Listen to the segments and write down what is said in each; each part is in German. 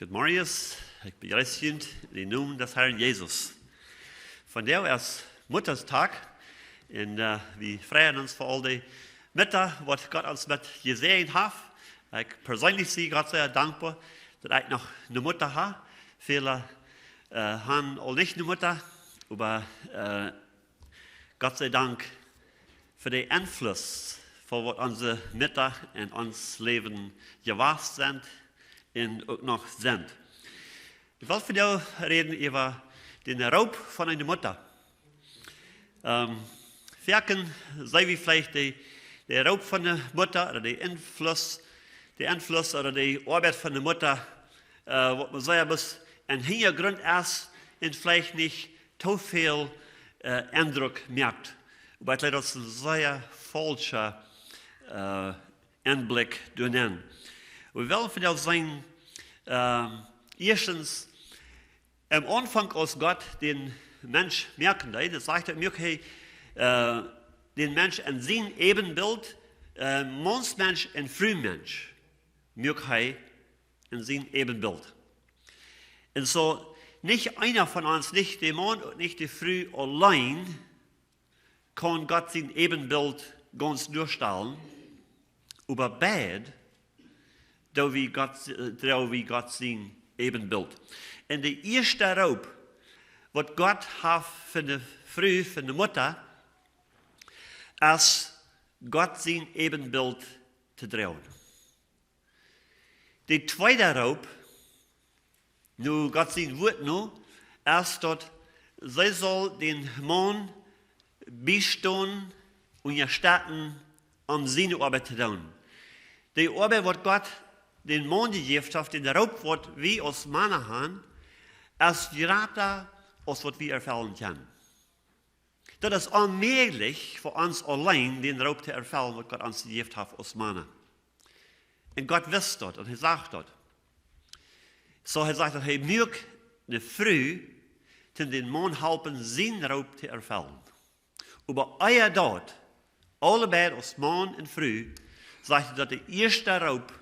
Goedemorgen, ik begrüße jullie in de naam des Herrn Jesus. Vandaag is Mutterstag en we freuen uns voor al die Mütter, wat God ons met gezegend heeft. Ik persoonlijk zie God zeer dankbaar dat ik nog een Mutter heb. Viele haben al nicht eine Mutter, aber Gott sei Dank für den Einfluss, von was unsere Mütter in ons Leben gewachsen sind und auch noch sind. Ich will für dich reden über den Raub von einer Mutter. Wirken, sei wie vielleicht der Raub von der Mutter oder der Einfluss oder die Arbeit von der Mutter, was man sagen muss, ein Hintergrund ist und vielleicht nicht zu viel Eindruck merkt. Aber das ist ein sehr falscher Einblick durch. Wir wollen von dir sagen, erstens, am Anfang als Gott den Mensch merken, das sagt er mir, den Mensch in sein Ebenbild, Mensch ein Frühmensch, mir in sein Ebenbild. Und so, nicht einer von uns, nicht der Mann und nicht die Früh allein, kann Gott sein Ebenbild ganz durchstellen, aber beide, da wie Gott sein Ebenbild. Und der erste Raub, was Gott hat für die Früh, für die Mutter, ist Gott sein Ebenbild zu drehen. Der zweite Raub, nu Gott sein Wort ist dort, sie soll den Mann bestehen und erstatten, um seine Arbeit zu tun. Die Arbeit, was Gott den Mann gegeben hat, den Raub, was wir als Männer haben, ist gerade, als was wir erfüllen können. Das ist unmöglich für uns allein, den Raub zu erfüllen, was Gott uns gegeben hat als Männer. Und Gott wisst das und er sagt das. So er sagt, er möge eine Früh den Mann helfen, seinen Raub zu erfüllen. Aber euer dort, alle beide als Mann und Früh, sagt er, dass der erste Raub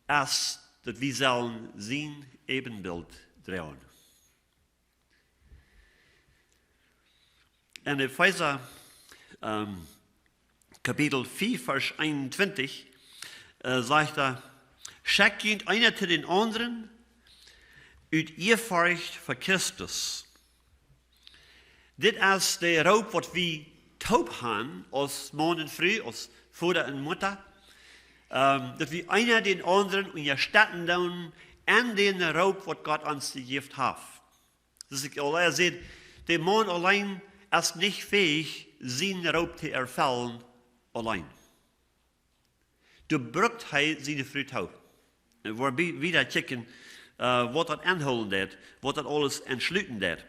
ist, dass wir sollen sein Ebenbild drehen. In Epheser Kapitel 4, Vers 21 sagt er, schickt einer zu den anderen uit Ehrfurcht für Christus. Das ist der Raub, was wir taub haben, als Mann und Frau, als Vater und Mutter, dass wir einer den anderen und erstatten dann an den Raub, was Gott uns gegeben hat. Das ist, er sieht, der Mann allein ist nicht fähig, seinen Raub zu erfüllen, allein. Du brauchst seine Frau taub. Wir wollen wieder checken, was das anholen wird, was das alles entschlüten wird.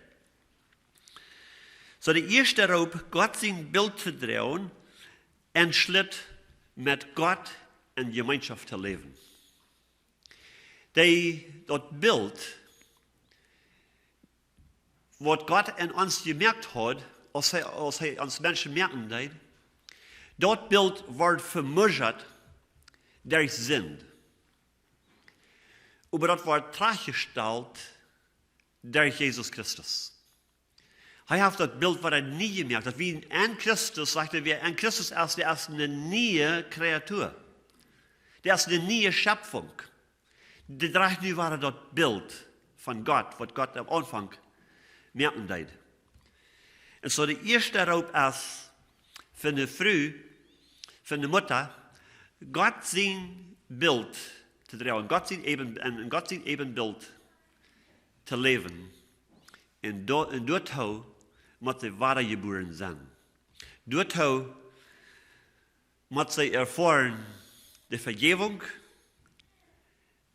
So, der erste Raub, Gott sein Bild zu drehen, entschlitt mit Gott in Gemeinschaft zu leben. Das Bild, was Gott in uns gemerkt hat, als er uns Menschen merken hat, das Bild wird vermögert durch Sinn. Aber das wird dargestellt durch Jesus Christus. Er hat das Bild, was er nie gemerkt hat. Wie in Christus, sagt er, in Christus ist der erst eine neue Kreatur. Der ist eine neue Schöpfung. Der dreht nu war das Bild von Gott, was Gott am Anfang merken hat. Und so der erste Raub ist für eine Frau, für eine Mutter, Gott sein Bild zu drehen, Gott sein Ebenbild zu leben. Und dort muss sie weitergeboren sein. Dort muss sie erfahren die Vergebung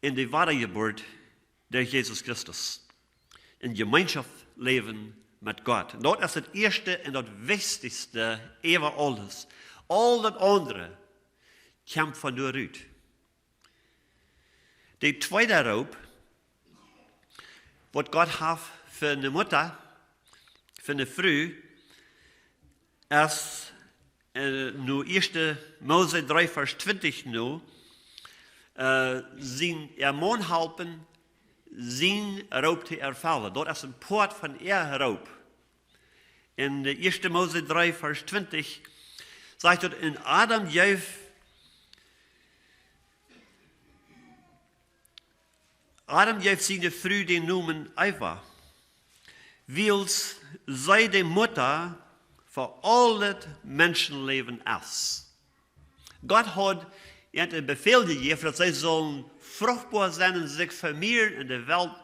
und die Weitergeburt durch Jesus Christus. In Gemeinschaft leben mit Gott. Und das ist das erste und das wichtigste über alles. All das andere kommt von nur uit. Der zweite Raub, was Gott hat für eine Mutter, für eine Frau, ist nu 1. Mose 3, Vers 20 nu, zijn Mann helpen, zijn Roop te ervallen. Dat is een poort van Roop. In 1. Mose 3, vers 20 zegt het, in Adam geeft zijn vrouw den noemen Eva. Wils zij de Muta voor al het mensenleven is. God had een bevel gegeven dat zij zullen vruchtbaar zijn en zich vermeerderen in de wereld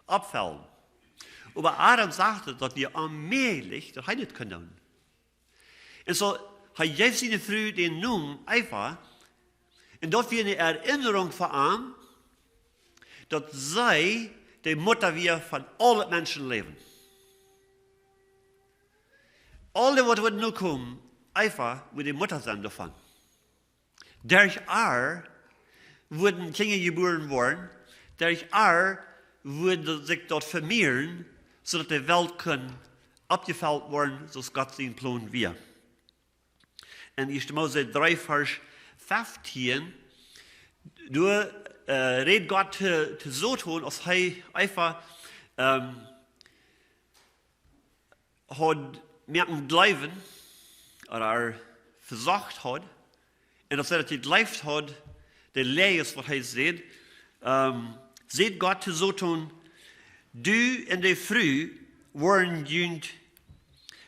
opvallen. Maar Adam sagte dat hij allmählich dat hij niet kan doen. En zo, hij geeft zijn vrouw den noem Eva. En dat weer een herinnering voor hem, dat zij de Mutter weer van al het mensenleven. Alle wat we nu komen, Eva, moet de Mutter zijn daarvan. Durch haar worden Kinder geboren worden, durch haar würde zich dat vermeerderen, zodat de wereld kan opgevuld worden, zoals God zijn plan weer. En 1. Mose 3, vers 15, redt Gott te so tun, als hij einfach had merken blijven, oder verzacht had, en als hij dat geleefd had, de leer is wat hij zegt, zegt God te so tun, du en de vrouw worden junt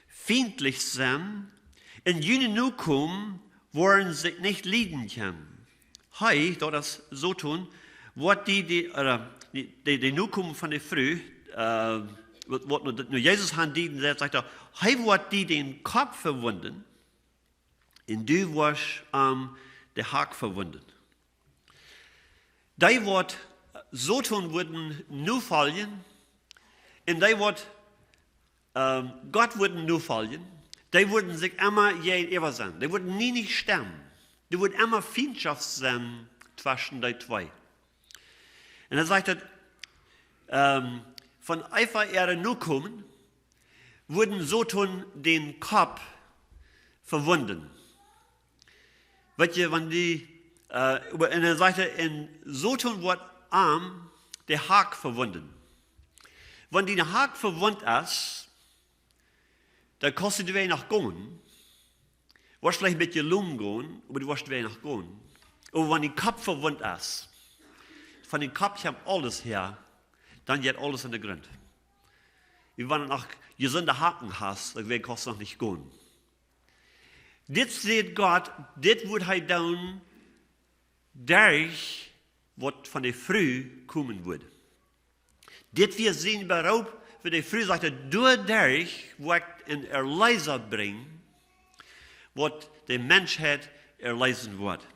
vriendlich zijn, en jullie nu komen, worden zich niet lieden kunnen. Hij, dat is zo tun, wat die nu komen van de vrouw, wat nu Jezus aan dienen zegt, zegt hij wordt die den kop verwonden, en du was de haak verwonden. Die wordt zo tun worden nu vallen, en die wordt God worden nu vallen. Die worden zich immer ever zijn. Die worden niet sterben. Die worden immer Freundschaft zijn tussen die twee. En dan zegt het, van Eva nu komen, worden zo toen den Kopf verwunden. Weet je, wanneer die, en dan zegt het, en zo toen wordt arm de haak verwunden. Wanneer die haak verwund is, dan kostet du nog gaan. Was vielleicht ein bisschen lum gaan, aber du wirst wenig gaan. Aber wenn die Kopf verwund ist, von dem Kopf haben alles her, dann geht alles in den Grund. Wenn du noch gesunde Haken hast, dann kannst du noch nicht gehen. Das sieht Gott, das wird er tun, durch was von der Früh kommen wird. Das wir sehen bei Roop, für die Früh sagt er, dadurch wird ein Erleiser bringen, was die Menschheit erleisen wird.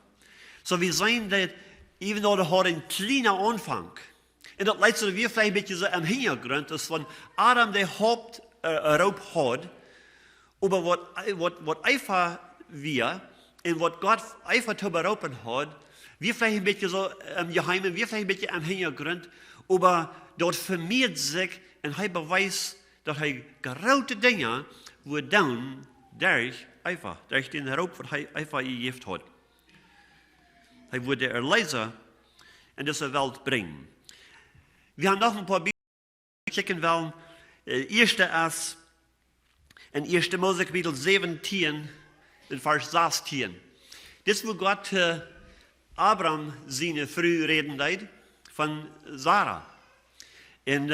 So wir sehen, dass, even though er hat einen kleinen Anfang, und das letzte wir vielleicht ein bisschen so am Hintergrund, dass von Adam der Haupt Roop hat, aber was einfach wir, und was Gott einfach zu beropen hat, wir vielleicht ein bisschen so im Geheimen, wir vielleicht ein bisschen am Hintergrund, aber dort vermehrt sich, und er beweist, dass er große Dinge wird tun, durch den Roop, was er einfach gegeben hat. Er wird der Erleiser in diese Welt bringen. Wir haben noch ein paar Bibeln, die wir checken wollen. Erste ist in 1. Mose Kapitel 17, in Vers 16. Das ist, wo Gott Abraham seine Frau reden hat, von Sarah. Und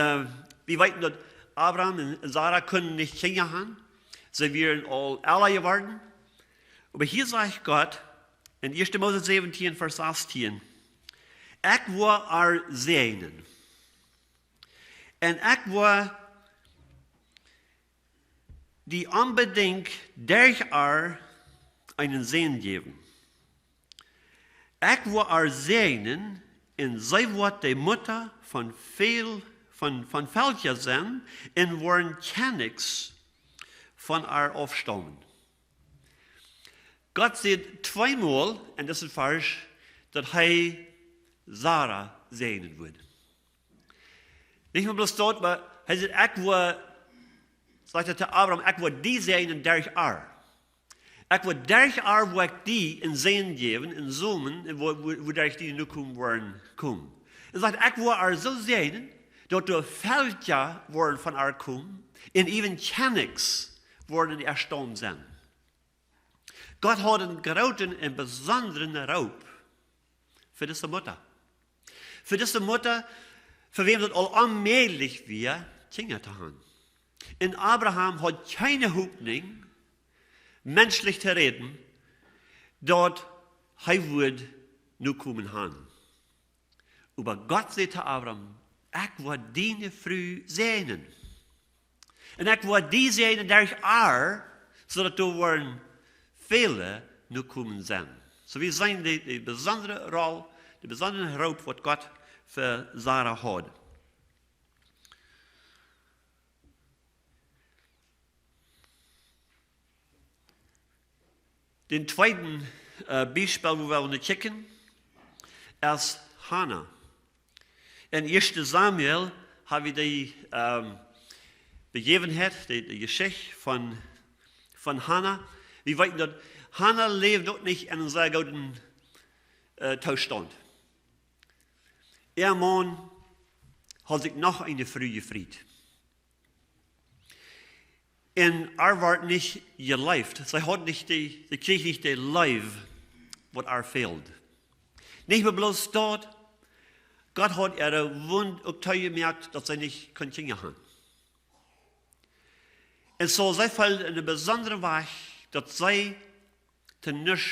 wir wissen, dass Abraham und Sarah können nicht Kinder haben. Sie wären alle geworden. Aber hier sagt Gott, in 1. Mose 17, Vers 16, ich war er segnen. Und ich war die unbedingt durch er einen Segen geben. Ich war er segnen, und sie wird die Mutter von Völkern sein, und waren Königs von er aufstammen. Gott sagt zweimal in diesem Vers, dass er Sarah segnen wird. Nicht nur bloß dort, aber er sagt, sagt er zu Abraham, ich will die segnen durch er. Ich will durch er, wo ich die in Segen geben, in Summen, wo durch die nu kommen werden, kommen. Er sagt, ich will er so segnen, dort door Völker worden von Arkum, in even Chanics worden erstaunt sein. Gott hat einen großen und besonderen Raub für diese Mutter. Für diese Mutter, für wem das all allmählich wir Kinder zu haben. Und Abraham hat keine Hoffnung, menschlich zu reden, dort er wird nur kommen haben. Aber Gott sagt zu Abraham, ich will deine Früh sehnen. Und ich will die sehnen durch zodat er worden viele nur kommen sein. So wir sehen die besondere Rolle, die besondere Raub, was Gott für Sarah hat. Den zweiten Beispiel, wo wir uns checken, ist Hannah. In 1. Samuel haben wir die Begebenheit, die Geschichte von Hannah. Wir wissen, dass Hannah lebt dort nicht in einem sehr guten Zustand. Ihr Mann hat sich noch eine Früh gefreut. Und wird nicht gelebt. Sie kriegt nicht die Life, was fehlt. Nicht mehr bloß dort. Gott hat ihre Wund auch gemerkt, dass sie nicht Kinder haben. Und so sie fällt in eine besondere Weise, dass sie zu nichts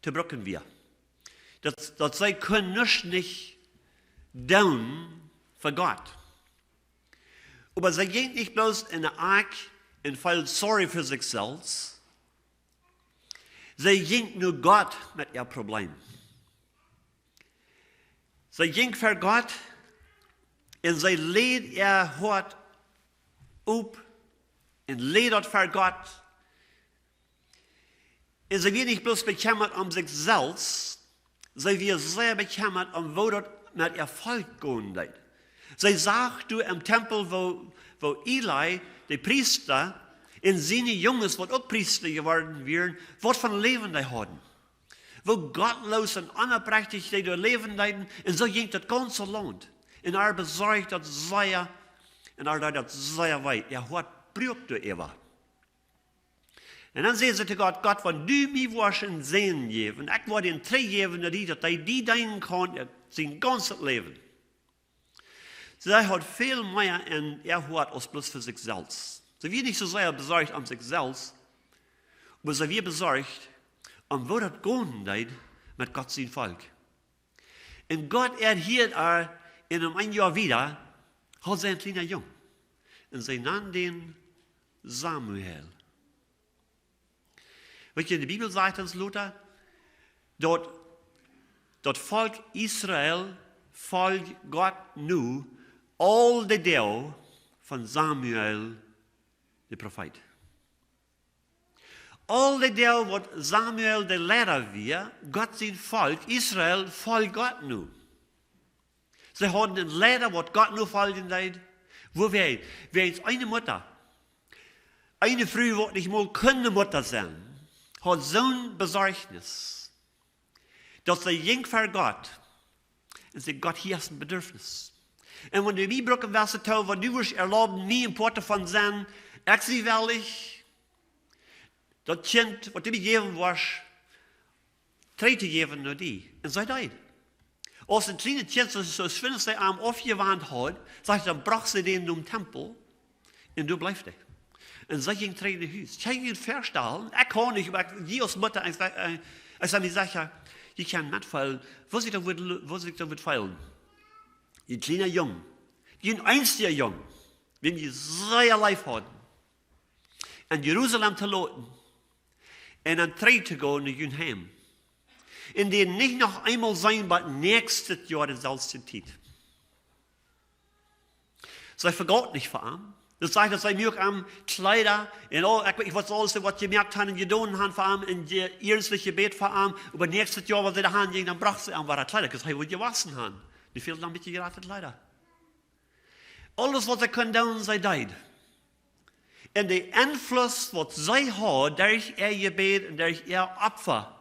zu brücken wir. Dass sie können nicht tun für Gott. Aber sie geht nicht bloß in eine Ark und fällt sorry für sich selbst. Sie geht nur Gott mit ihr Problem. Sie ging für Gott und sie lädt ihr Hort auf und lädt dort für Gott. Und sie wird nicht bloß bekümmert sich selbst, sie wird sehr bekümmert wo dort mit ihr Volk gehen wird. Sie sagt du im Tempel, wo Eli, der Priester, und seine Jungs, was auch Priester geworden wären, was von Leben die hatten. Wo gottlos und unaufrichtig die durch Leben leiden, und so ging das ganze Land. Und besorgt das sehr, und das sehr weit. Hat braucht du immer. Und dann sagen sie zu Gott, Gott, wenn du mir waschen sehen geben, ich will den drei geben, dass die deinen kann, sein ganzes Leben. Sie hat viel mehr in hat als bloß für sich selbst. Sie wird nicht so sehr besorgt sich selbst, aber sie wird besorgt, wo das gehen wird mit Gott sein Volk. Und Gott hier in einem Jahr wieder, hat sie ein kleiner Jung. Und sie nannten den Samuel. Weißt du, in der Bibel sagt uns Luther, dort Volk Israel folgt Gott nur all die Deel von Samuel, der Prophet. All die Deel, was Samuel der Lehrer war, Gott sein Volk, Israel, folgt Gott nur. Sie haben einen Lehrer, was Gott nur folgen wird. Wo wer jetzt eine Mutter, eine Frau, die nicht mal keine Mutter sein, hat so ein Besorgnis, dass sie ging für Gott und sie Gott hier ist ein Bedürfnis. Und wenn du mir brücken wirst, wenn du wirst erlauben, mir ein Porte von sein, ich sie ehrlich, das Kind, was du mir geben wirst, trete geben nur die. Und sei da. Als ein kleines Kind so schwindet sie Arm aufgewandt hat, sagt dann brauchst du den im Tempel und du bleibst da. Und sie ging treten in Haus. Ich kann ihn verstellen, ich kann nicht, aber ich als Mutter, ich sage mir, ich kann nicht fallen, wo sich da wird fallen. Die kleine Jung, die einzige Jung, wenn die sehr live hatten, in Jerusalem zu loten, und dann drei zu gehen nach ihrem Heim. In denen nicht noch einmal sein, aber nächstes Jahr das selbste Zeit. Sie vergaut nicht vor allem. Das sagt, dass sie mir am Kleider, ich weiß alles, was sie gemerkt haben, und getan haben vor allem, in der ehrliche Gebet vor allem, aber nächstes Jahr, wenn sie da haben, dann braucht sie an, was Kleider, weil sie gewaschen haben. Die fehlen dann mit geraten Kleider. Alles, was sie können tun, sie tun. Und der Einfluss, was sie haben, durch ihr Gebet und durch ihr Opfer,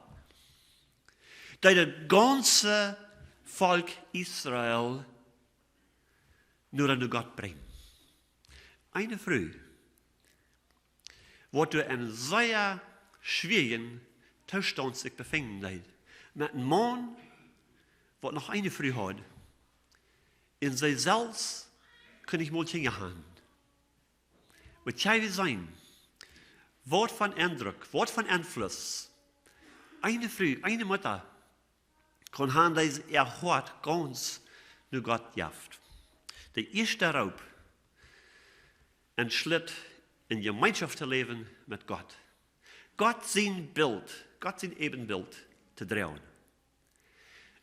durch das ganze Volk Israel nur an Gott bringen. Eine Früh, wo du einen sehr schwierigen Zustand sich befinden leid. Mit einem Mann, der noch eine Früh hat, in sich selbst kann ich mal hingehen. Was kann wir sein? Wort von Eindruck, Wort von Einfluss. Eine Früh, eine Mutter kann haben, dass er hört ganz nur Gott jaft. Der erste Raub, ein Schritt in Gemeinschaft zu leben mit Gott. Gott sein Bild, Gott sein Ebenbild zu drehen.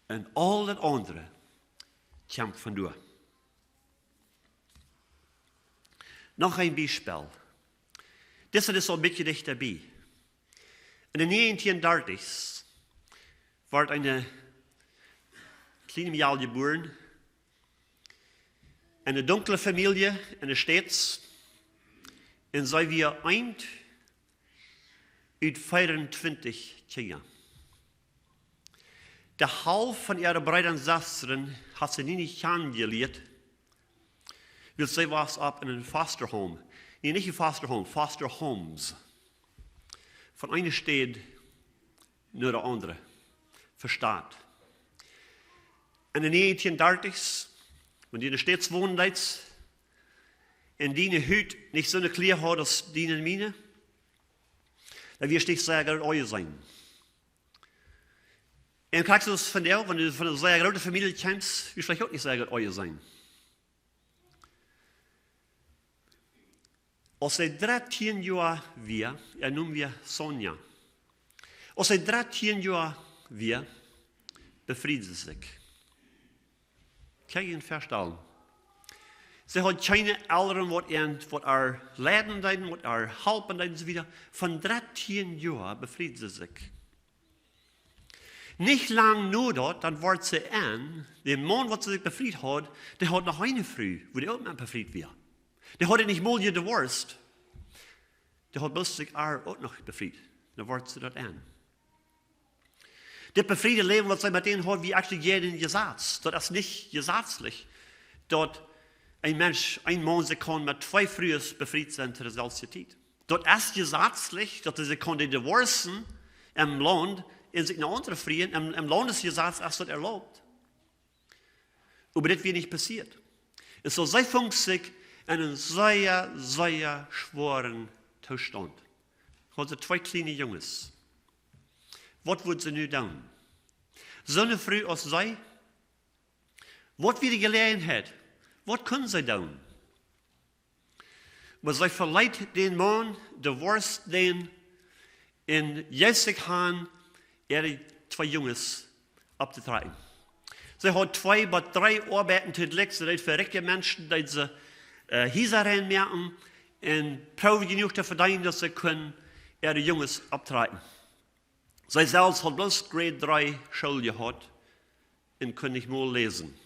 Und all das andere kommt von dir. Noch ein Beispiel. Das ist so ein bisschen dicht dabei. In den 1930 war eine kleine Mädel geboren. Eine dunkle Familie in den States. Und sei wir ein uit 24 Kinder. Der half von ihren Brüdern und Schwestern hat sie nicht kennengelernt, weil sie was ab in einem Foster Home. Nee, nicht ein Foster Home, Foster Homes. Von einer Stadt nur der andere. Versteht. In den 1930, wenn die in der Stadt wohnen, in die Hüt nicht so eine Klär hat als die in meine, dann wirst du nicht sehr gut euer sein. Und kriegst du das von der, wenn du von einer sehr großen Familie kommst, wirst du vielleicht auch nicht sehr gut euer sein. Als sie 13 Jahre wir, nennen wir Sonja. Als sie 13 Jahre wir, befriedet sie sich. Kann ich Ihnen verstehen? Sie hat keine Eltern, die er leiden, die er helfen und so weiter. Von 13 Jahren befriedet sie sich. Nicht lang nur dort, dann wird sie an, der Mann, der sich befriedet hat, der hat noch eine Früh, wo der auch mal befriedet wird. Der hat nicht mal gedivorced. Der hat bloß sich auch noch befriedet. Dann wird sie dort an. Das befriedete Leben, was sie mit denen hat, wie eigentlich jeden Gesetz. Das ist nicht gesetzlich. Dort ein Mensch, ein Mann, sie kann mit 2 Frühes befriedet sein zu der selben Zeit. Dort ist gesetzlich, dass sie kann divorcen im Land, in sich eine andere Frühe, im Land des Gesetzes ist das erlaubt. Aber das wird nicht passiert. Es soll sie funkt sich in einem sehr, sehr schweren Zustand. Also 2 kleine Jungs. Was wird sie nun tun? So eine Früh als sie? Was wird die Gelegenheit? Was können sie tun? Aber sie verleiht den Mann, divorced den, in Jessig Han, ihre 2 Jungs abzutragen. Sie hat 2 bis 3 Arbeiten zu tun, sie hat verrückte Menschen, die sie hier reinmerken und probieren genug zu verdienen, dass sie können ihre Jungs abtragen. Sie selbst hat bloß Grade 3 Schule gehabt und kann nicht mal lesen.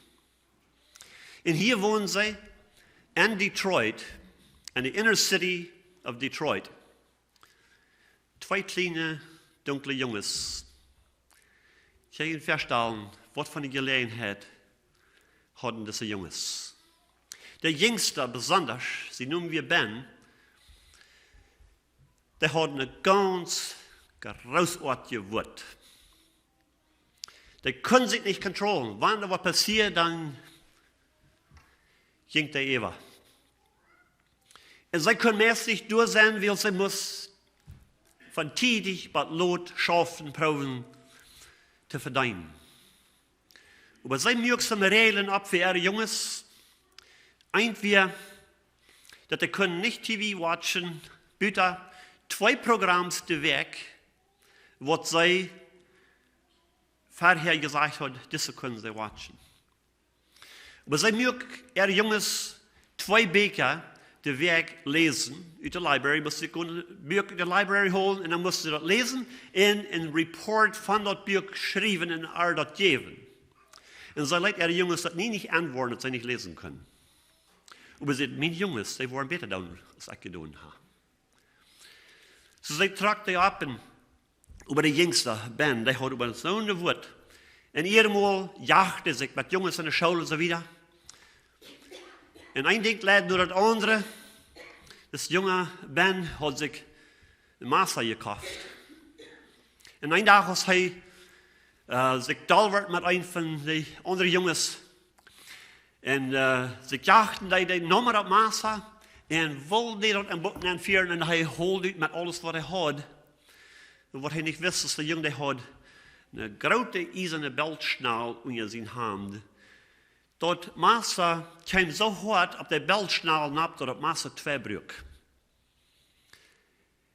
Und hier wohnen sie in Detroit, in der Inner City of Detroit. 2 kleine, dunkle Jungs. Ich kann Ihnen feststellen, was für eine Gelegenheit hatten diese Jungs. Der Jüngste besonders, sie nennen wir Ben, der hat eine ganz großartige Wut. Der kann sich nicht kontrollieren. Wenn da was passiert, dann ging der Eva. Und sie können meist nicht durch sein, weil sie muss von tätig bis Lot schaffen, proben zu verdienen. Aber sie mögen Regeln ab für ihre Jungs. Entweder, dass sie können nicht TV watchen, bitte 2 Programms der Weg, was sie vorher gesagt hat, das können sie watchen. Aber sie mögen ihre Jungs 2 Bücher der Weg lesen, aus der Library, muss sie Bücher in der Library holen und dann muss sie das lesen und ein Report von das Buch schreiben und das geben. Und sie lässt ihre Jungs das nicht antworten, dass sie nicht lesen können. Aber sie meine Jungs, die waren besser dann, als ich getan habe. So sie tragt die ab und über die Jüngste, Ben, der hat über so eine Wut. Und jedem Mal jagte sich mit Jungs in der Schule und so wieder. En een ding leidt door het andere. Das junge Ben hat sich een Master gekauft. En een dag als hij zich dol werd met een van de andere jongens. En ze jaagden die nummer op Master. En wilde dat een boek aanvieren. En hij holde uit met alles wat hij had. En wat hij niet wist, is de jongen had een grote ijzerne beltschnaal onder zijn hand. Dat Master kwam zo hard op de beltschnaal nap dat het Master twee brak.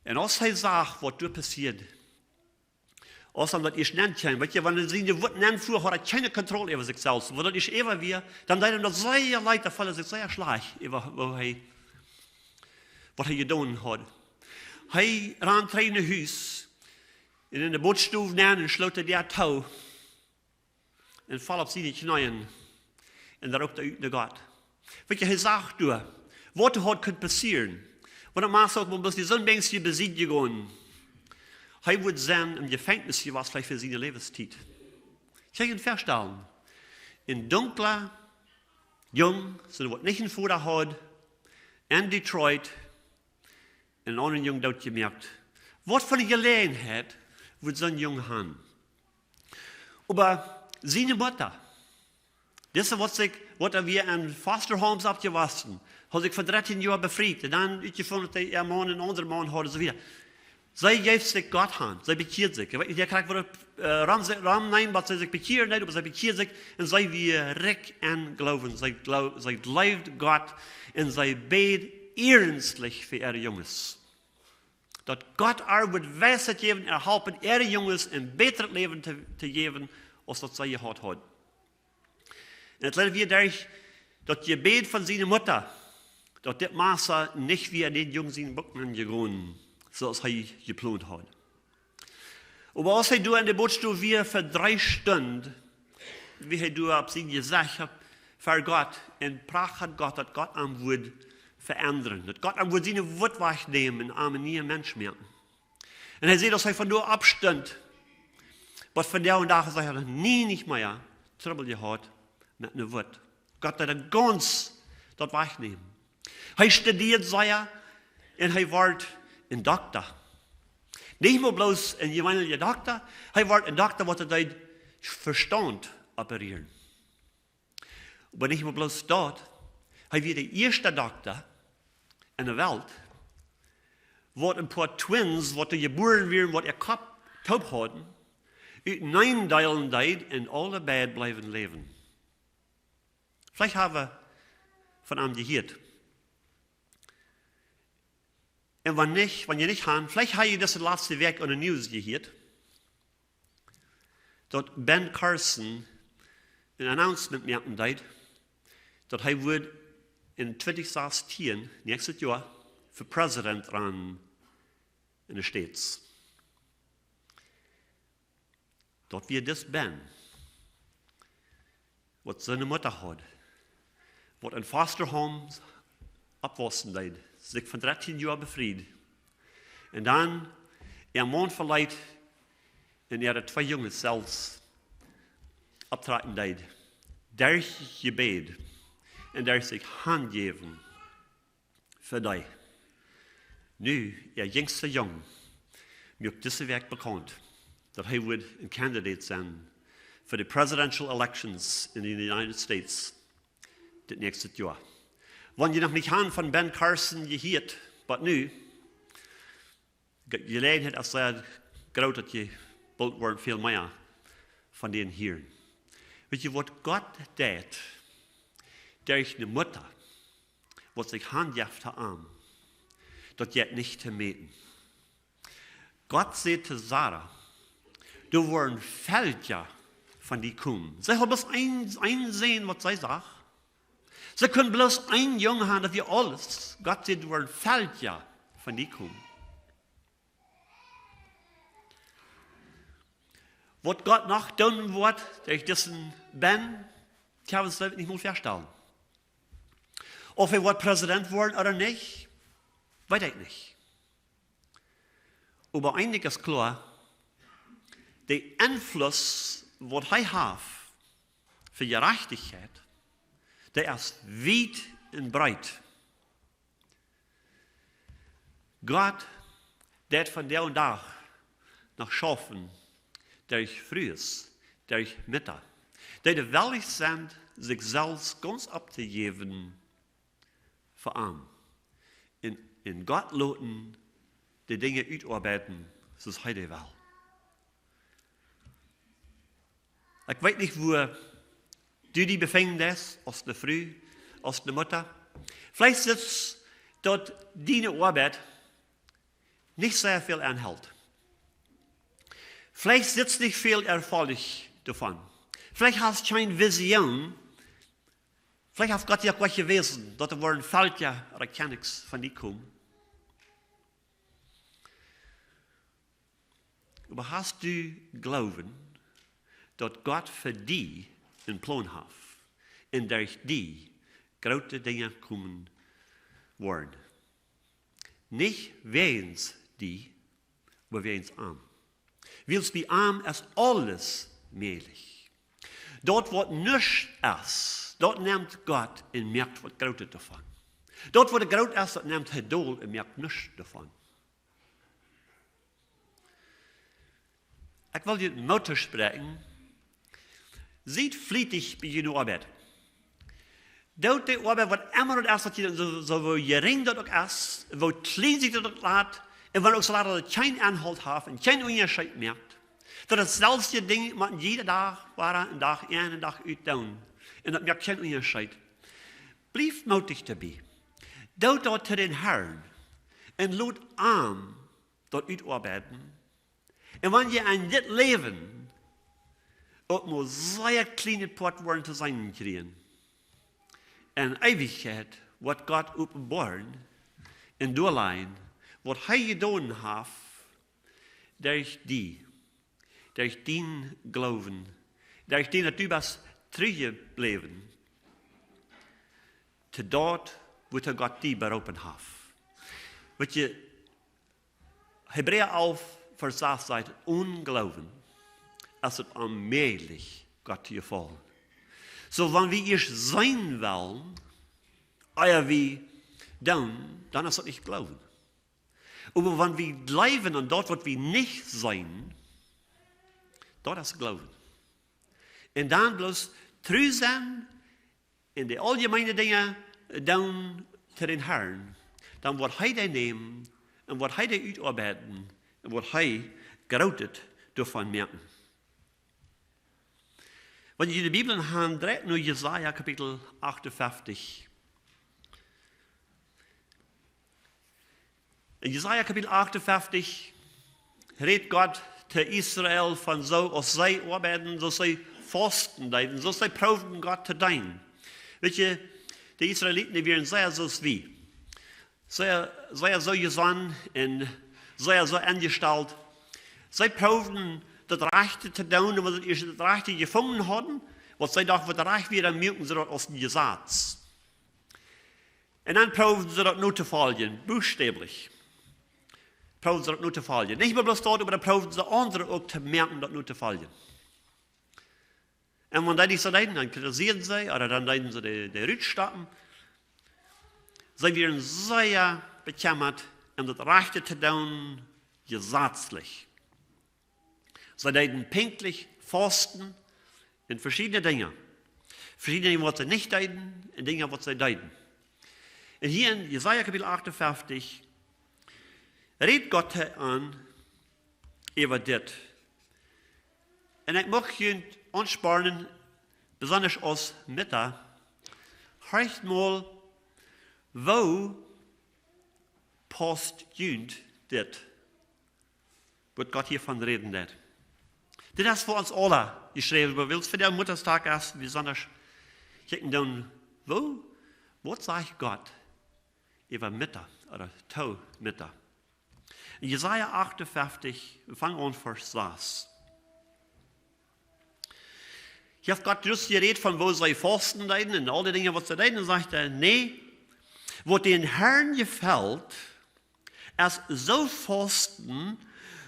En als hij zag wat er passiert, als hij dat eerst nennt kwam, weet je, wanneer hij de woorden aanvoer, had hij geen controle over zichzelf. Wanneer dat is even weer, dan deed hem dat zeer leid, dan vallen zich zeer slag over wat hij gedaan had. Hij ran terug naar huis, en in de bootstoel neer en sloot hij daar touw. En val op zijn knieën. En daar ook uit naar God. Weet je, hij zag door, wat er had kunnen passeren. Wanneer Maas ook maar die zo'n beetje bezit gegaan. Hij wordt zijn in gevangenis geweest, vielleicht voor zijn levenstijd. Kijk je verstellen. In donkere, jong, zo wat niet een voeder had, in Detroit, en een andere jong dood gemerkt. Wat voor een gelegenheid wordt zo'n jong gaan. Maar zijn Mutter, das ist, wat wir in foster homes abgewassen, hat sich vor 13 Jahren befreit. Und dann uitgevonden dat hij een man en een andere man had, en zo wieder. Zij geeft zich Gott aan, zij bekeert zich. Ik weet niet, jij krijgt wat ram neemt, wat zij zich bekeert, nee, maar zij bekeert zich en zij weer rijk en geloven. Zij gelooft God en zij beet ernstlich voor ihre jongens. Dat God haar wordt wijsheid geven en helpen ihre jongens een beter leven te geven, als dat zij gehad had. En het leidt weer durch dat je beet van zijn Mutter, dat dit Master niet weer den Jungen zijn Bocken gegaan, zoals hij geplant had. Maar als hij door in de bootstoel weer voor 3 Stunden, wie hij door op zijn gezegd had, voor God, en pracht had God, dat God aan woord veranderen. Dat God aan woord zijn woord wegnemen en aan een nieuwe mens merken. En hij zei dat hij van door afstond, wat van der dag zei hij niet meer trouble gehad met een woord. God had een gans dat wegnemen. Hij studeert zeer en hij wordt een dokter. Niet meer bloos een gewone dokter, hij wordt een dokter wat hij verstand opereren. Maar niet meer bloos dat, hij wordt de eerste dokter in de wereld, wat een paar twins, wat er geboren werden, wat er kop taub hadden, uit 9 delen deed en allebei blijven leven. Vielleicht hebben we van hem gehoord. En wanneer je niet gaat, vielleicht heb je das laatste week aan de nieuws gehoord, dat Ben Carson een announcement maken deed, dat hij wordt in 2016, nächstes jaar, voor president ran in de States. Dat we dus Ben, wat zijn Mutter had, wat in foster homes opwassen deed, zich van 13 jaar bevrijd. En dan, een maand verleid, en er 2 jongens zelfs optreden deed. Daar gebed en daar zich handgeven voor die. Nu, jongste jong, maakt deze week bekend dat hij wordt een kandidaat zijn voor de presidential elections in de United States dit nächste jaar. Wanneer je nog niet aan van Ben Carson gehoord, maar nu, gelegenheid als dat groot dat je bald wordt veel meer van den hier. Weet je wat God deed? Durch een Mutter, wat zich handjaft aan, dat je het niet te meten. God zei te Sarah, er wordt een veldje van die koen. Ze hebben bloß einsehen, wat zij zag. Ze kunnen bloß een jongen hebben, dat je alles. God zei, er wordt een veldje van die koen. Wat God nog doen wordt, durch diesen Ben, kan we het niet meer verstellen. Of hij wordt president worden oder niet, weet ik niet. Maar eindelijk is klaar, de invloed wat hij heeft voor gerechtigheid, der is weit und breit. Gott, der von der und Tag noch schaffen, durch Frühes, durch Mittag, die willig sind, sich selbst ganz abzugeben für arm. In Gott loten, die Dinge utarbeiten, so es heute will. Ich weiß nicht, wo du dich befindest, aus der Früh, aus der Mutter. Vielleicht sitzt dort deine Arbeit nicht sehr viel anhält. Vielleicht sitzt nicht viel Erfolg davon. Vielleicht hast du keine Vision. Vielleicht hat Gott ja was gewesen, dort war ein Feld ja, oder kann nichts von dir kommen. Aber hast du Glauben, dass Gott für dich einen Plan hat, und durch die große Dinge kommen werden? Nicht wegen die, aber wegen arm. Willst du arm, ist alles möglich. Dort, wo nichts ist, dort nimmt Gott und merkt was Großes davon. Dort, wo der Groß ist, dort nimmt er Dol und merkt nichts davon. Ich will dir Mutter sprechen. Seid flittig bei jener Arbeit. Dort die Arbeit, was immer das ist, so wo gering das auch ist, wo klein sich das auch lässt, und wo auch so laat das kein Anhalt hat und kein Unterschied merkt. Dat het zelfde ding wat jede dag waren, een dag in en een dag uit doen. En dat merkt geen onderscheid. Blijf moedig daarbij. Doe dat te den Herrn. En laat aan dat uitarbeiten. En wanneer je in dit leven ook maar zeer kleine part worden te zijn krijgen. En eeuwigheid wat God openbaart en doorleiden wat hij gedaan heeft durch die. Durch den Glauben, durch den dat du bist teruggebleven, te dort, wo der Gott die berufen hat. Wat je, Hebräer 11, Vers 6 sagt, Unglauben, als het onmöglich Gott te gefallen. So, wenn wir erst sein wollen, oder wie dann ist das nicht Glauben. Aber wenn wir bleiben und dort, wo wir nicht sein, dort ist Glauben. Und dann bloß treu sein in die allgemeinen Dinge dann zu den Herrn. Dann wird er die nehmen und wird er die utarbeiten und wird er gerautet davon merken. Wenn ihr die Bibel haben, direkt nur Jesaja Kapitel 58. In Jesaja Kapitel 58 redet Gott zu Israel von so, als sie arbeiten, so sie fasten, so sie proben Gott zu dienen. Weet je, die Israeliten, die waren sehr so wie. Sehr so gesandt und sehr so angestellt. Sie proben das Rechte zu tun, und wenn sie das Rechte gefunden haben, was sie dachten, das Recht wieder merken sie das aus dem Gesetz. Und dann proben sie das nur zu folgen, buchstäblich. Proben sie das nur zu folgen. Nicht mehr bloß dort, aber dann proben sie andere auch zu merken, das nur zu folgen. Und wenn die nicht so leiden, dann kritisieren sie, oder dann leiden sie die Rückstatten. Sie werden sehr bekümmert, das Rechte zu tun, gesetzlich. Sie leiden pünktlich, fasten in verschiedene Dinge. Verschiedene Dinge, was sie nicht leiden, und Dinge, was sie leiden. Und hier in Jesaja Kapitel 58 redet Gott an über das. Und ich möchte anspornen, besonders aus Muta, hört mal, wo passt jünd das, was Gott hiervon reden wird. Das ist für uns alle geschrieben, aber willst für den Mutterstag erst besonders kicken dann, was sagt Gott über Mutter oder Tau Mutter? In Jesaja 58, wir fangen an Vers 6. Hier hat Gott just geredet von, wo sie fasten leiden und all die Dinge, was sie leiden, und sagt er, nee, wo den Herrn gefällt, erst so fasten,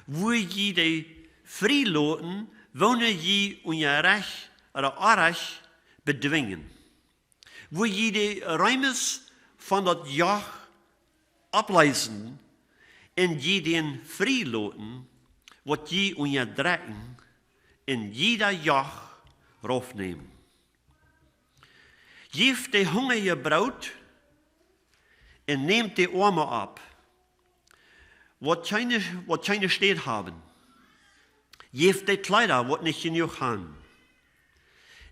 wo je die freilassen, wo je ungerecht oder arg bedwingen. wo je die Räumes von dat Joch ableisen en je den Freiloten, wat je unterdrücken, in jeder Joch raufnehmen. Geef de hungerige Braut en nehmt die Arme ab, wat keine steht haben. Geef de Kleider, wat nicht genug haben.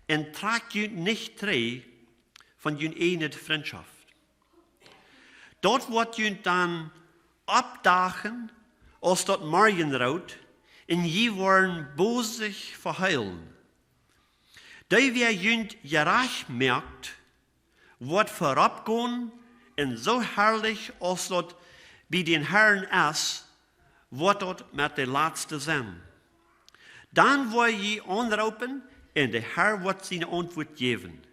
En tragt je nicht trei von je eene Freundschaft. Dort wordt je dan abdagen als dat Morgenrood en je worden bozig verheilen. Die wer jünt gerecht merkt, wordt vorabgehen en so herrlich als dat bij den Herrn is, wordt dat met de laatste zijn. Dan wordt je aanroepen en de Herr wordt zijn antwoord geven.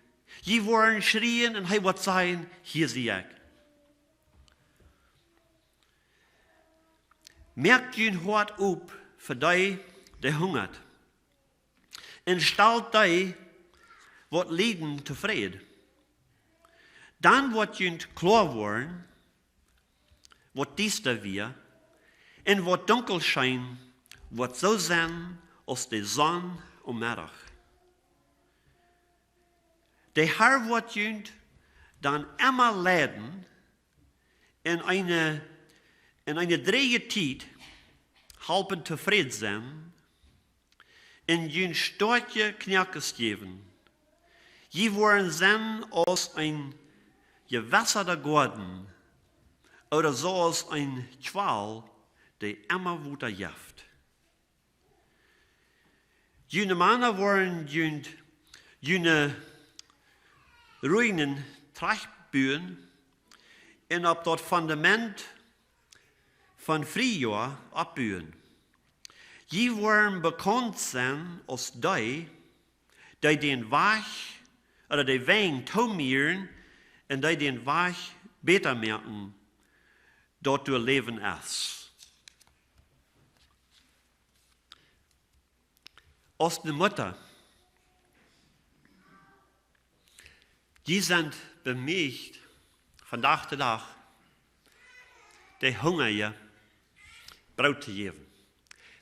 Je worden schreien en hij wordt zeggen, hier zie ik. Merkt je hart op voor die hungert. En stelt die wat lijden tevreden. Dan wordt je klaar worden, wat diester weer, en wat donker schijn, wat zo zijn als de zon om middag. De Herr wordt je dan immer leiden in eine dreige tijd halpen tevreden zijn en je stortje knerkes geven. Je worden zijn als een gewässerter Garten oder so als ein Qual, der immer weiter jaft. Jene Männer waren jene Ruinen Trachtbühen en op dat fundament van Frühjahr abbühen. Je waren bekannt zijn als die den Weg oder die Weg tomieren en die den Weg beter merken, dort du Leben ist. Als de Mutter, die sind bemüht, von Tag zu Tag, die Hungerige Brot zu geben.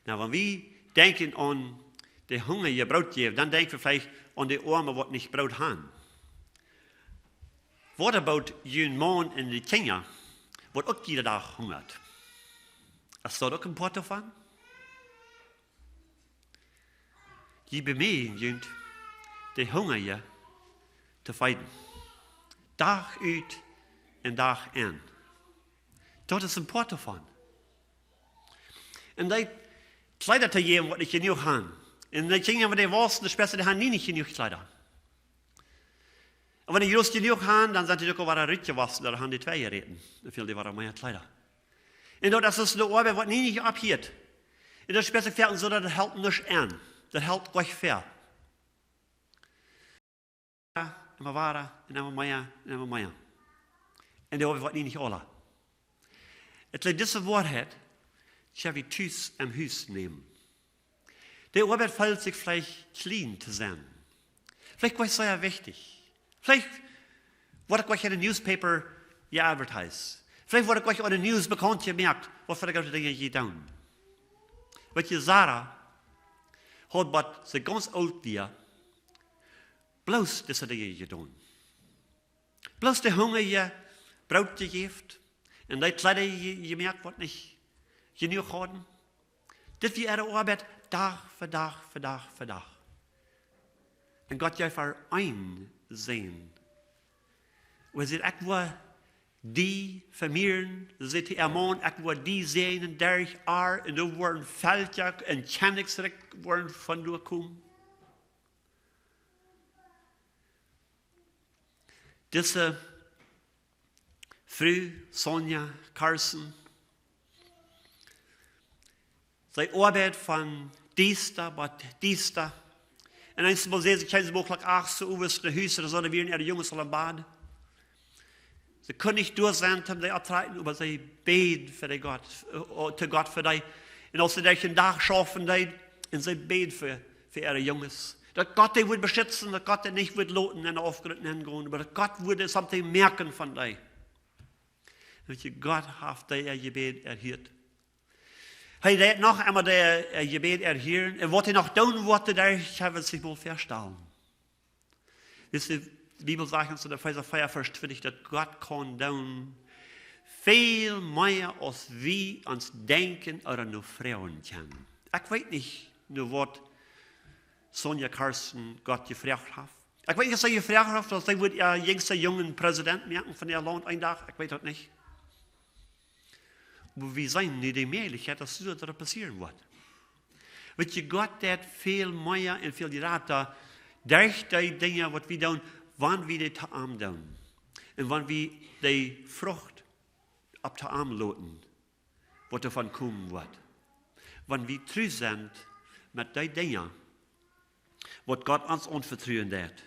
Nou, wenn wir denken an die Hungerige Brot geben, dann denken wir vielleicht an die Armen, die nicht Brot haben. What about jün Mann in die Kinder, wat ook jeder Tag hungert? Ist das auch ein Part davon? Je bemühen die Hungerige zu feiden. Dag uit en dag in. Dat is een Part davon. En die Kleider te geben, wat nicht genug haben. En die Kinder, die Wursten, die Späße, die haben nie nicht genug Kleider. Und wenn die just genug haben, dann sind die doch auch wieder rückgewaschen, da haben die zwei geritten. Dann fehlen die wieder mehr Kleider. Und das ist eine Arbeit, die nicht abhielt. Und das Späße fährt so, das hält nicht an. Das hält gleich fair. Immer weiter, und immer mehr, und immer mehr. Und die Arbeit wird nicht alle. Het is deze Wahrheit, die wir thuis am Haus nehmen. Die Arbeit fällt sich vielleicht klein zu sein. Vielleicht war es sehr wichtig. Vielleicht wurde gleich in den Newspaper geadvertised. Vielleicht wurde gleich in den News bekannt gemerkt, was für die ganzen Dinge getan. Weet je, Sarah hat wat ze ganz oud weer, bloß diese Dinge getan. Bloß der Hunger je Brot gegeven. En die Kleider gemerkt, wat nicht genug hadden. Dit wie ihre Arbeit, Tag für Tag für Tag für Tag. Und Gott ja für einsehen. Und er sagt, ich will die vermehren, er sagt, er Mann, ich will die sehen, der ich ar, und du worden Feldjag und Kennigsrick worden von du kommen. Diese Frau, Sonja, Carson, sie Arbeit von Diester, Diester. En eens mal sehen, sie können mogelijk 8 so Uhr de Hüse, da sollen wir ihre Jungs al bad. Sie können nicht durchsenden, die abtreten, aber sie beten für die Gott, zu Gott für die. Und als sie den Tag schaffen, und sie beten für ihre Jungs. dass Gott dich wird beschützen, dass Gott dich nicht wird loten in der aufgeritten hingehen, aber dass Gott würde something merken von dir. Weet je, Gott hat dir Gebet erhört. Hij deed nog einmal der Gebet erhören. Und was er noch tun wollte, da habe ich sich wohl verstanden. Die Bibel sagt uns in der Epheser 4, Vers 20, dass Gott kann tun viel mehr, als wir uns denken oder nur fragen können. Ich weiß nicht, nur was Sonja Carsten Gott gefragt hat. Ich weiß nicht, was er gefragt hat, dass er wird ihr jüngster jungen Präsident merken von der Land ein Tag. Ich weiß das nicht. Aber wir sehen nicht die Möglichkeit, dass das passieren wird. Weet je, Gott hat viel mehr und viel geraten durch die Dinge, was wir tun, wann wir die Arm tun. Und wann wir die Frucht ab der Arm loten, was davon kommen wird. Wann wir treu sind mit den Dingen, was Gott uns anvertrauen wird.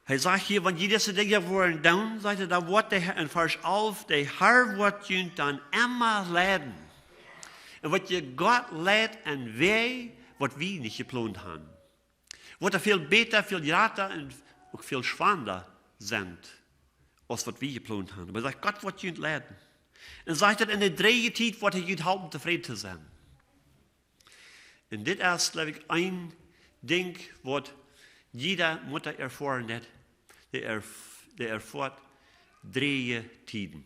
Er sagt hier, wenn die diese Dinge wollen tun, sagt er, da wird der Herr in Vers 11, der Herr wird ihn dann immer leiden. Und was ihr Gott leidt und weh, was wir nicht geplant haben. Wird er viel besser, viel grater und auch viel spannender sind, als was wir geplant haben. Aber er sagt, Gott wird ihn leiden. Und sagt er, in der drei Zeit wird er ihn halten, zufrieden zu sein. Und das ist, glaube ich, ein Ding, was jeder Mutter erfahren hat. Der erfährt drei Tiden.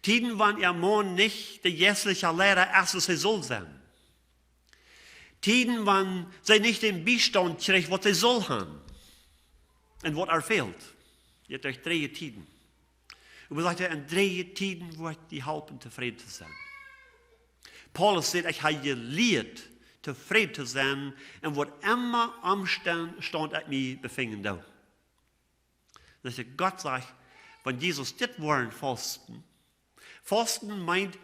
Tiden, wann ihr Mann nicht der jährliche Lehrer ist, was sie soll sein. Tiden, wann sie nicht den Beistand kriegt, was sie soll haben. Und was fehlt. Ihr habt euch drei Tiden. Und man sagt, in drei Tiden wird die helfen, zufrieden zu sein. Paulus sagt, ich habe gelehrt, zufrieden zu sein, und was immer am Stand ich mich befinden da. Das ist Gott sagt, wenn Jesus das wollen, fasten. Fasten meint,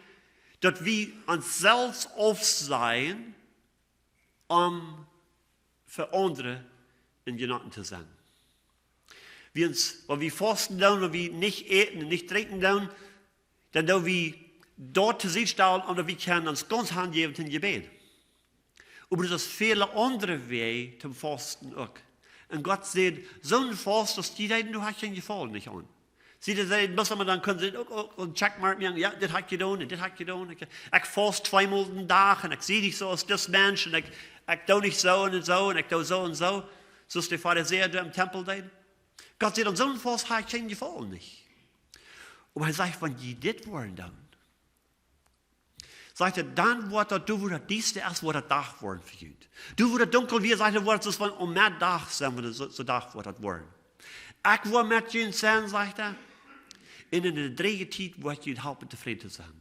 dass wir uns selbst aufsehen, um für andere in Genossen zu sein. Wenn wir fasten, wenn wir nicht essen und nicht trinken, dann wir dort zu sich stellen und wir können uns ganz hingeben zum Gebet. Aber es ist viele andere Wege zum Fasten auch. Und Gott sagt, so ein Fast, dass die Leute, du hast keinen Gefallen nicht an. Sie sagen, dann können sie auch checkmark machen, ja, das hat ich getan und das hat ich getan. Ich fast zweimal am Tag und ich sehe dich so als das Mensch und ich tue nicht so und so und ich tue so und so. So ist der Pharisäer, der im Tempel deed. Gott sagt, an so ein Fast hat ich keinen Gefallen nicht. Aber er sagt, wenn die das wollen dann, sagt er, dann wird er, du wirst dies erst wird der Tag worden für dich. Du wirst dunkel wie, sagt er, wird es um mehr Tag sein, wenn es so Tag wird das worden. Ich will mit ihnen sein, sagt er, in der drei Zeit wird ihnen helfen, zufrieden zu sein.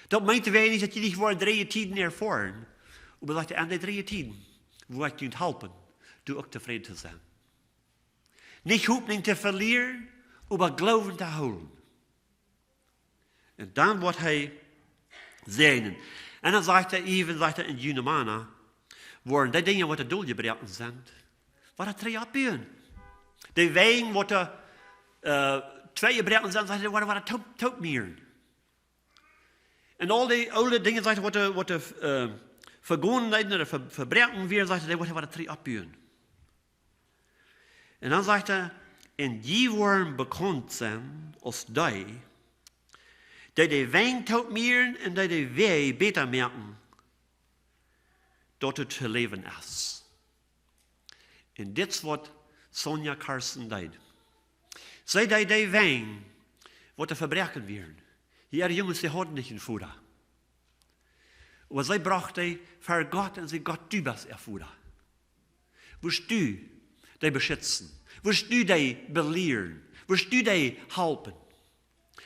Das meint er nicht, dass die nicht wollen drei Tiden erfahren, aber sagt er, an der drei Tiden wird ihnen helfen, du auch zufrieden zu sein. Nicht Hoffnung zu verlieren, aber Glauben zu holen. Und dann wird er segnen. Und dann sagt er in Junimana, wo die Dinge, die durchgebrochen sind, war er drei abgehen. Die Wegen, die twee gebrochen sind, sagt er, war er taubmieren. Und all die Dinge, sagt er, die Vergangenheiten oder Verbrechen werden, sagt er, war er drei abgehen. Und dann sagt er, und die wollen bekannt sein als die Wegen taubmieren und die Wege besser merken, dort zu leben ist. Und das ist, was Sonja Carsten deed. Zij deed die Wegen, wat Verbrechen werden. Ihre Jungs, die hatten nicht einen Futter. Aber sie brachte für Gott und sie Gott du bist ihr Futter. Wirst du die beschützen? Wirst du die belehren? Wirst du die helfen?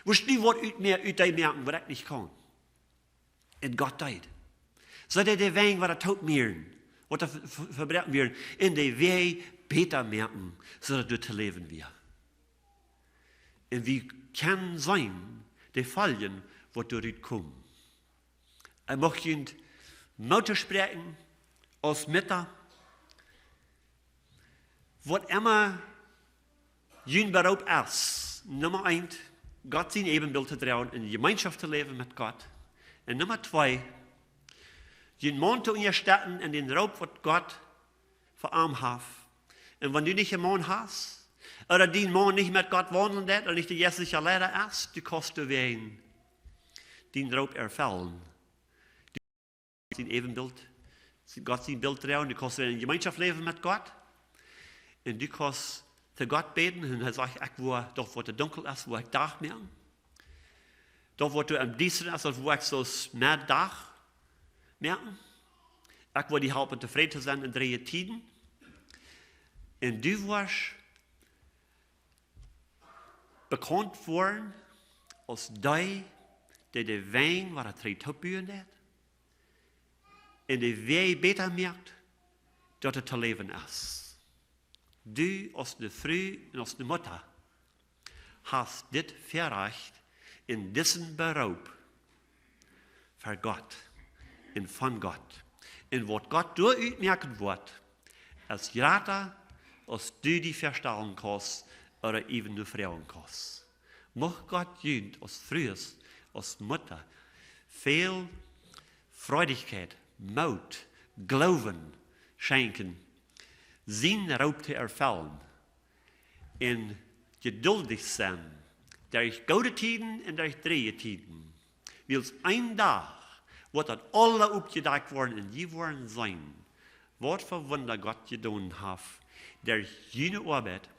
Wirst du was aus die merken, was ich nicht kann? Und Gott deed. Sie deed die Wegen, was taubmieren, was Verbrechen werden, in die Wege besser merken, sodass du zu leben wirst. Und wie kann sein, die Fallen, wo du kommen. Ich möchte Ihnen Mutter sprechen, als Mutter, was immer Ihnen beraubt ist. Nummer 1, Gott sein Ebenbild zu trauen, in die Gemeinschaft zu leben mit Gott. Und Nummer 2, Je Mond in je Städten in den Raub, was Gott verarmt hat. Und wenn du nicht einen Mond hast, oder den Mond nicht mit Gott wandeln lässt, oder nicht die geistliche Lehre ist, du kannst du wen den Raub erfüllen. Du kannst sein Ebenbild, Gott sein Bild trauen, du kannst in Gemeinschaft leben mit Gott. Und du kannst zu Gott beten und er sagt, doch wo es dunkel ist, wo ich Dach mehr. Doch wo du am Diensten ist, wo ich so mehr Dach merken. Ich wo die halbe tevreden zijn in 3 tiden. Und du warst bekannt worden als die de wijn waar het eruit opburen heeft. En die wij beter merkt dat het te leven is. Du als de vrouw en als de Muta hast dit verrecht in diesen beroep voor God en van God. En wat God door uitmerken wordt, als grater als du die verstellen kannst oder even de vrouwen kannst. Mag Gott jünd als frühes, als Mutter veel Freudigkeit, Mut, Glauben schenken, zijn Raub te erfüllen en geduldig zijn, durch gute Tiden en durch 3 Tiden. Wils een dag wordt dat alle opgedekt worden en die worden zijn. Wat voor Wunder Gott gedaan heeft, der jene Arbeit,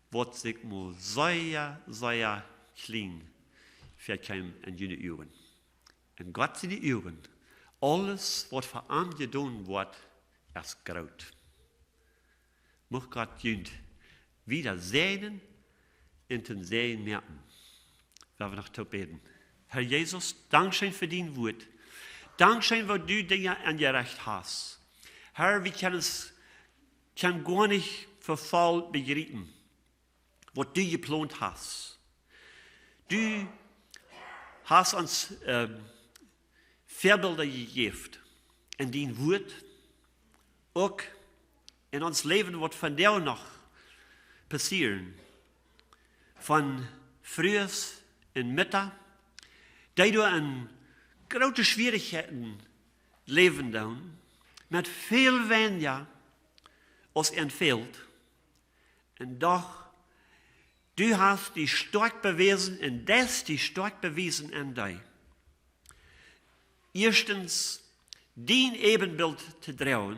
wat zich mal sehr klein verkam in jene Uhren. En Gott sind die Uhren. Alles, wat voor hem gedaan wordt, is groot. Mag Gott jünd wieder sehen und den Sehen merken. Wenn wir noch zu beten. Herr Jesus, Dankeschön für dein Wort. Dankeschön, wo du Dinge angerecht hast. Herr, wir können gar nicht verfallen begreifen, was du geplant hast. Du hast uns Vorbilder gegeben in dein Wort, auch in ons Leben wird von dir noch passieren. Von frühes und Mittag, die du in große Schwierigkeiten leben dann, mit viel weniger als fehlt. Und doch, du hast die stark bewiesen und das die stark bewiesen in dir. Erstens, dein Ebenbild zu trauen.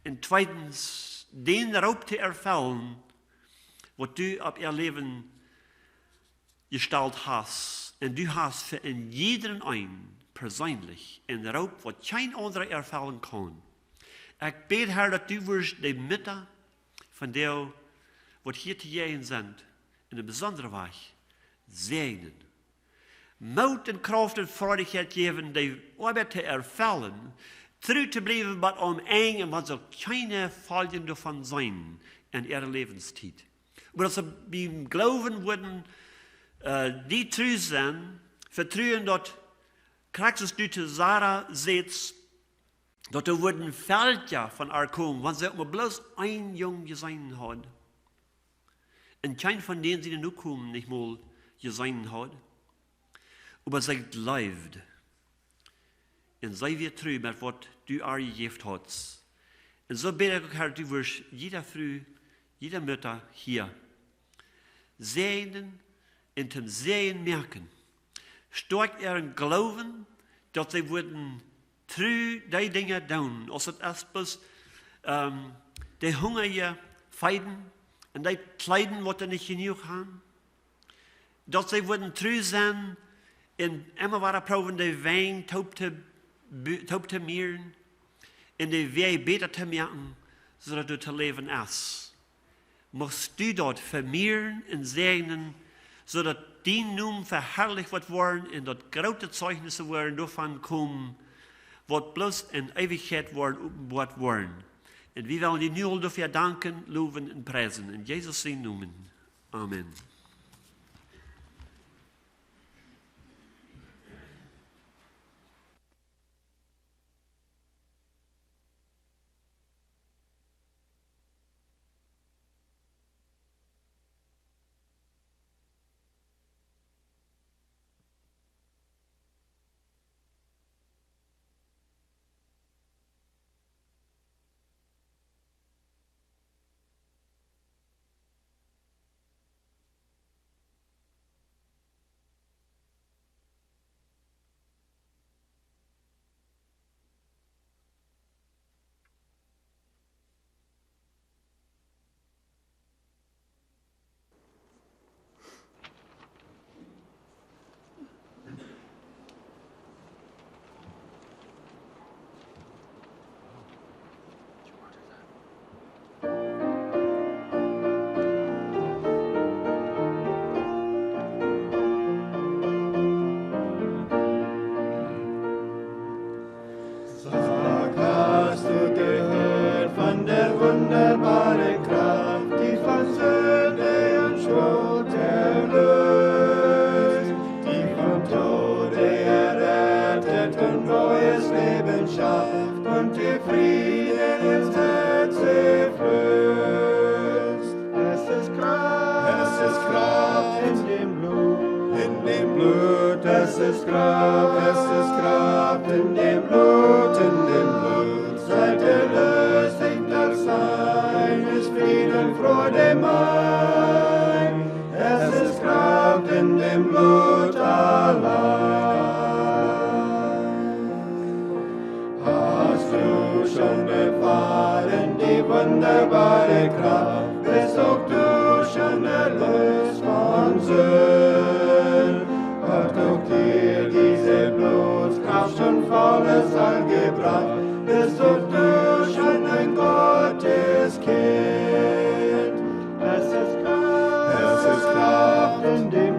Und zweitens, den Raub zu erfüllen, was du auf ihr Leben gestellt hast. Und du hast für jeden einen persönlich einen Raub, was kein anderer erfüllen kann. Ich bete, Herr, dass du wirst die Mitte von der, was hier zu gehen sind, in einer besonderen Weise segnen. Mut und Kraft und Freudigkeit geben, die Arbeit zu erfüllen, treu te blijven met eng en wat er keine Fallen davon sein in ihrer Lebenszeit. Aber dass sie beim Glauben würden, die treu sind, vertrauen, dass Christus du zu Sarah seht, dass er würden Felder von ihr kommen, wenn sie immer bloß ein Jung gesehen hat. Und kein von denen, die nur kommen, nicht mal gesehen hat. Aber sie lebt. Und sei wir treu mit was du ihr gegeben hast. Und so bete ich, Herr, du wirst jeder Früh, jeder Mutter hier sehen und dem Sehen merken. Stark ihren Glauben, dass sie würden treu die Dinge tun. Als es erst bloß die Hunger hier feiden und die Kleiden, was sie nicht genug haben. Dass sie würden treu sein und immer wieder proben, die Wein taub te mieren en de wij beter te merken, zodat du te leven is. Mocht du dort vermehren en segnen, zodat die Namen verherrlicht wird worden en dat grote Zeugnisse worden davon kommen, wat bloß in Ewigkeit wird worden. En wir wollen die nu dafür danken, loben en preisen. In Jesus zijn Namen. Amen. ist Kraft in dem Blut, seid erlöst, das Sein ist Frieden, Freude mein. Es ist Kraft in dem Blut allein. Hast du schon erfahren die wunderbare Kraft, bist auch du schon erlöst von Sünden? Hat auch dir diese Blutkraft schon volles angebracht, bist auch du schon ein Gotteskind. Es ist Kraft in dem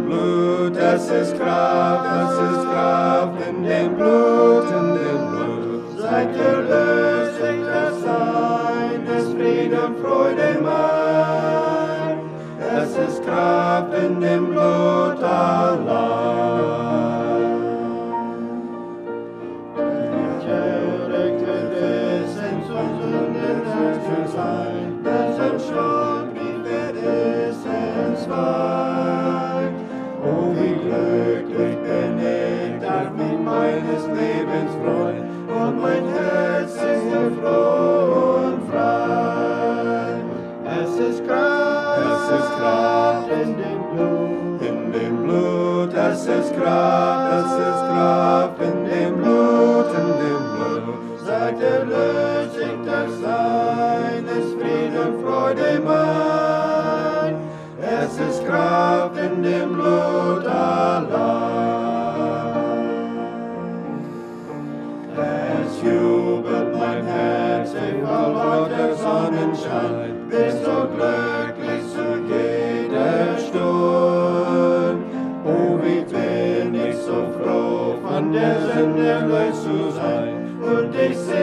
Blut, es ist Kraft in dem Blut, seid erlöst, das Sein ist Frieden, Freude mein. Es ist Kraft in dem Blut allein. Gerecht ist in Sünden zu sein, dessen Schuldbrief ist entzweit. Oh, wie glücklich bin ich, darf mich meines Lebens freuen, und mein Herz ist so froh und frei. Es ist Kraft in dem Blut, es ist Kraft in dem Blut, seid erlöst, das Sein ist Frieden, Freude mein. Es ist Kraft in dem Blut allein. Es jubelt mein Herz, voll lauter Sonnenschein, bist so glücklich zu jeder Stunde. Oh, wie bin ich so froh, von der Sünde erlöst zu sein, und ich seh